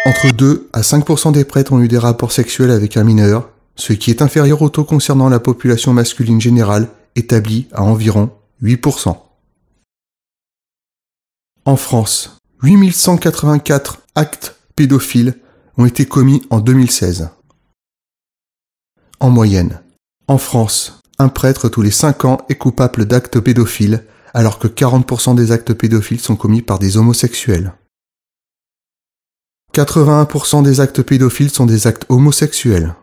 Entre 2 à 5% des prêtres ont eu des rapports sexuels avec un mineur, ce qui est inférieur au taux concernant la population masculine générale, établi à environ 8%. En France, 8184 actes pédophiles ont été commis en 2016. En moyenne, en France, un prêtre tous les 5 ans est coupable d'actes pédophiles, alors que 40% des actes pédophiles sont commis par des homosexuels. 81% des actes pédophiles sont des actes homosexuels.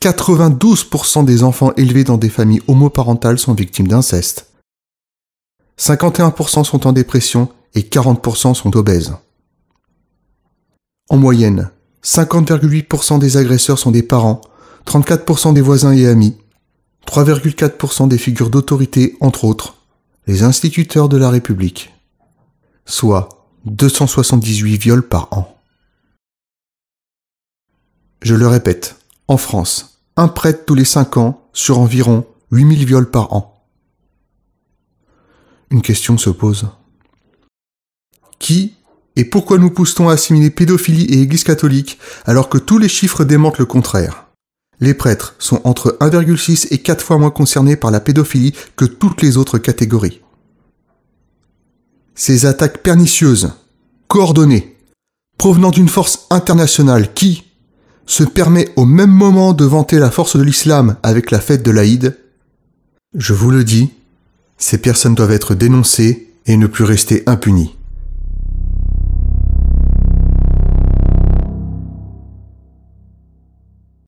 92% des enfants élevés dans des familles homoparentales sont victimes d'inceste. 51% sont en dépression et 40% sont obèses. En moyenne, 50,8% des agresseurs sont des parents, 34% des voisins et amis, 3,4% des figures d'autorité, entre autres, les instituteurs de la République, soit 278 viols par an. Je le répète, en France, un prêtre tous les 5 ans sur environ 8000 viols par an. Une question se pose. Qui et pourquoi nous pousse-t-on à assimiler pédophilie et Église catholique alors que tous les chiffres démentent le contraire? Les prêtres sont entre 1,6 et 4 fois moins concernés par la pédophilie que toutes les autres catégories. Ces attaques pernicieuses, coordonnées, provenant d'une force internationale qui se permet au même moment de vanter la force de l'islam avec la fête de l'Aïd, je vous le dis, ces personnes doivent être dénoncées et ne plus rester impunies.